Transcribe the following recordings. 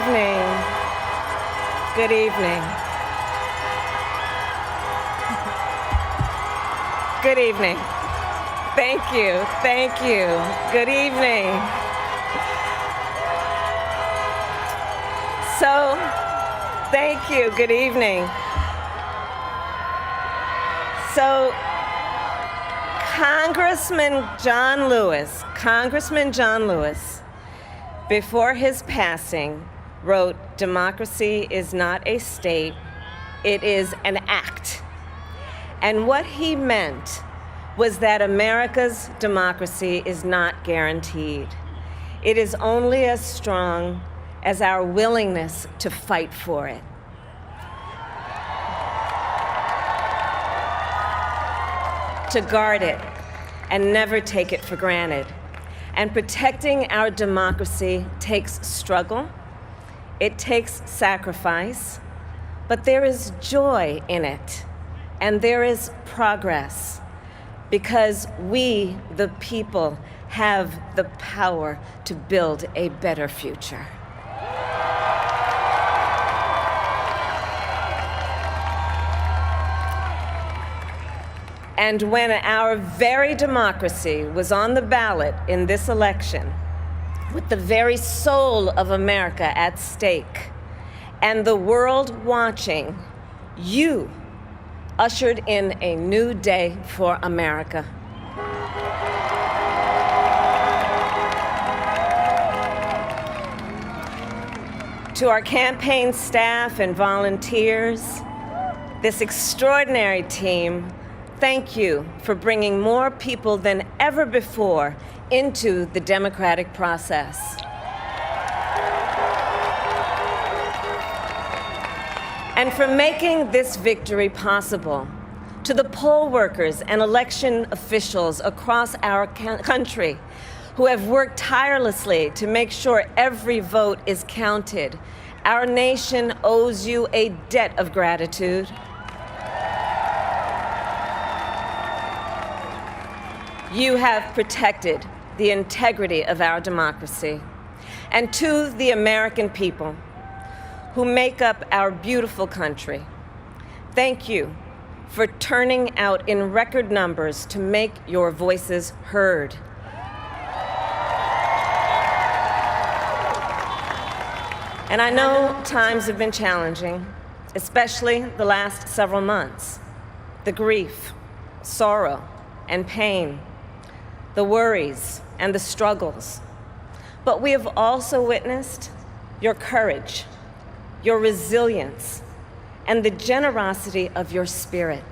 evening. Good evening. Good evening. Thank you. Thank you. Good evening. So, thank you. Good evening. So, Congressman John Lewis, before his passing, wrote, "Democracy is not a state, it is an act." And what he meant was that America's democracy is not guaranteed. It is only as strong as our willingness to fight for it. To guard it and never take it for granted. And protecting our democracy takes struggle, it takes sacrifice, but there is joy in it, and there is progress, because we, the people, have the power to build a better future. And when our very democracy was on the ballot in this election, with the very soul of America at stake, and the world watching, you ushered in a new day for America. To our campaign staff and volunteers, this extraordinary team, thank you for bringing more people than ever before into the democratic process. And for making this victory possible. To the poll workers and election officials across our country who have worked tirelessly to make sure every vote is counted, our nation owes you a debt of gratitude. You have protected the integrity of our democracy. And to the American people who make up our beautiful country, thank you for turning out in record numbers to make your voices heard. And I know times have been challenging, especially the last several months. The grief, sorrow, and pain, the worries and the struggles. But we have also witnessed your courage, your resilience, and the generosity of your spirit.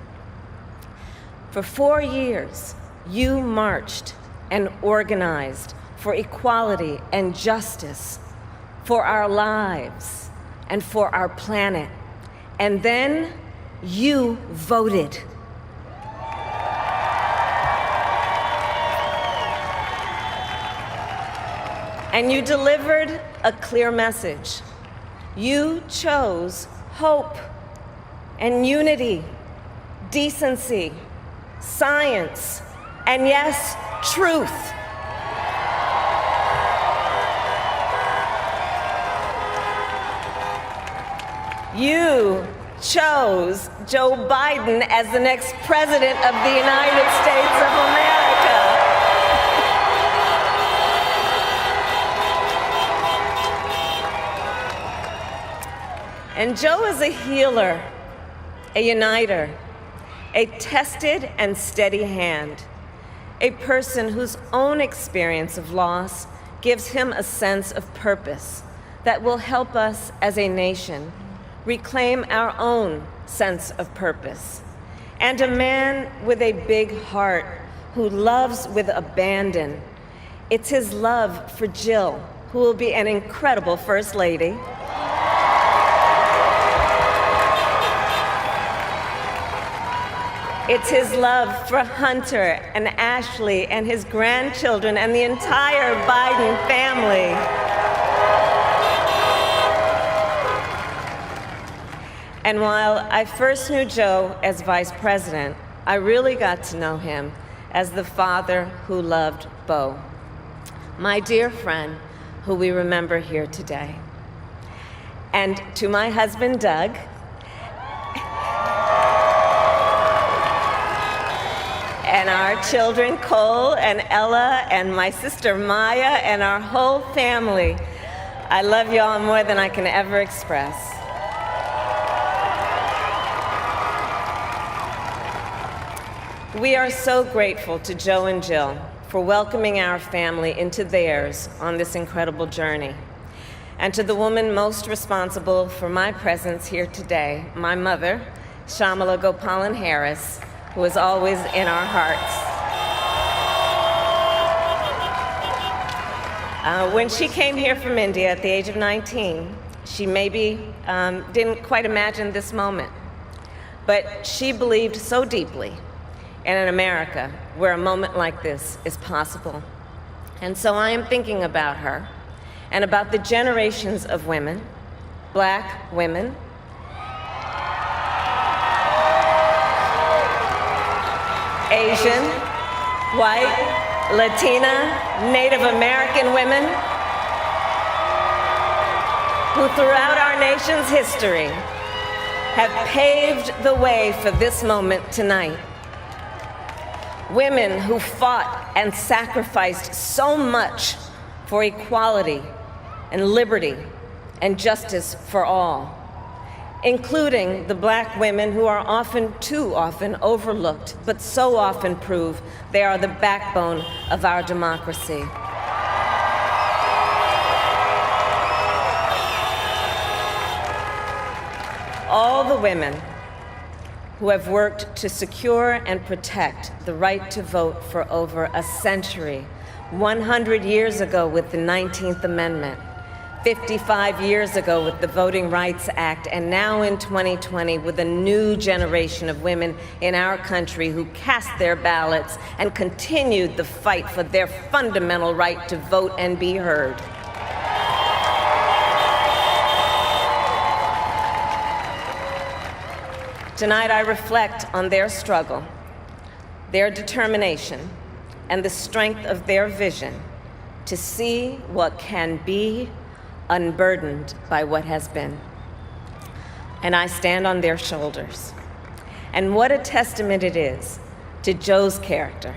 For 4 years, you marched and organized for equality and justice, for our lives and for our planet. And then you voted. And you delivered a clear message. You chose hope and unity, decency, science, and yes, truth. You chose Joe Biden as the next president of the United States of America. And Joe is a healer, a uniter, a tested and steady hand, a person whose own experience of loss gives him a sense of purpose that will help us as a nation reclaim our own sense of purpose. And a man with a big heart who loves with abandon. It's his love for Jill, who will be an incredible First Lady. It's his love for Hunter and Ashley and his grandchildren and the entire Biden family. And while I first knew Joe as vice president, I really got to know him as the father who loved Bo, my dear friend who we remember here today. And to my husband, Doug, and our children, Cole and Ella, and my sister Maya, and our whole family, I love y'all more than I can ever express. We are so grateful to Joe and Jill for welcoming our family into theirs on this incredible journey. And to the woman most responsible for my presence here today, my mother, Kamala Harris, who is always in our hearts. When she came here from India at the age of 19, she maybe didn't quite imagine this moment, but she believed so deeply in an America where a moment like this is possible. And so I am thinking about her and about the generations of women, Black women, Asian, white, Latina, Native American women who throughout our nation's history have paved the way for this moment tonight. Women who fought and sacrificed so much for equality and liberty and justice for all, including the Black women who are often, too often, overlooked, but so often prove they are the backbone of our democracy. All the women who have worked to secure and protect the right to vote for over a century, 100 years ago with the 19th Amendment, 55 years ago with the Voting Rights Act, and now in 2020 with a new generation of women in our country who cast their ballots and continued the fight for their fundamental right to vote and be heard. Tonight I reflect on their struggle, their determination, and the strength of their vision to see what can be unburdened by what has been. And I stand on their shoulders. And what a testament it is to Joe's character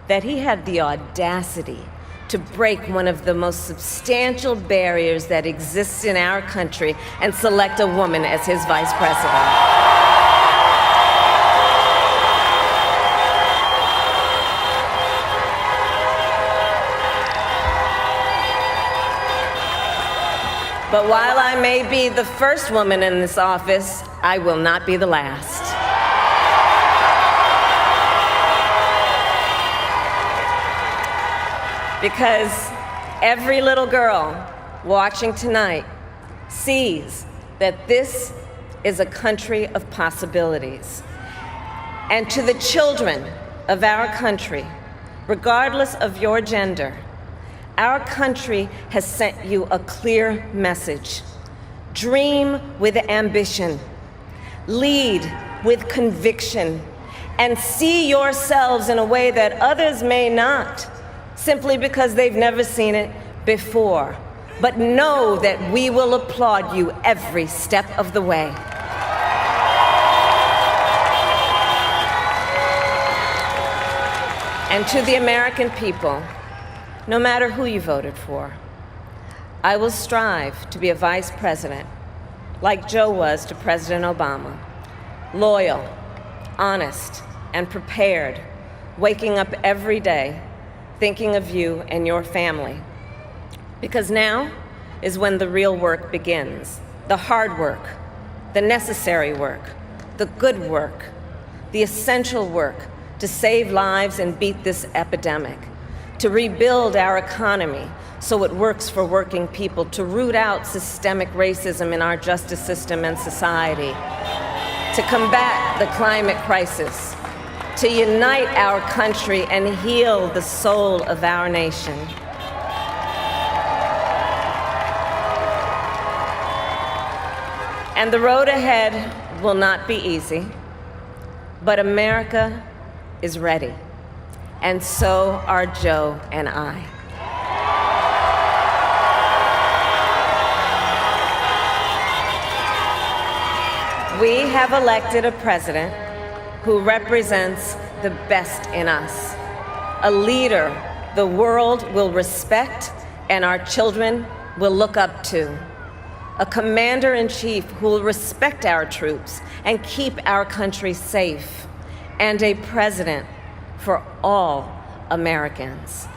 that he had the audacity to break one of the most substantial barriers that exists in our country and select a woman as his vice president. But while I may be the first woman in this office, I will not be the last. Because every little girl watching tonight sees that this is a country of possibilities. And to the children of our country, regardless of your gender, our country has sent you a clear message. Dream with ambition, lead with conviction, and see yourselves in a way that others may not, simply because they've never seen it before. But know that we will applaud you every step of the way. And to the American people, no matter who you voted for, I will strive to be a vice president, like Joe was to President Obama, loyal, honest, and prepared, waking up every day thinking of you and your family. Because now is when the real work begins, the hard work, the necessary work, the good work, the essential work to save lives and beat this epidemic, to rebuild our economy so it works for working people, to root out systemic racism in our justice system and society, to combat the climate crisis, to unite our country and heal the soul of our nation. And the road ahead will not be easy, but America is ready. And so are Joe and I. We have elected a president who represents the best in us, a leader the world will respect and our children will look up to, a commander-in-chief who will respect our troops and keep our country safe, and a president for all Americans.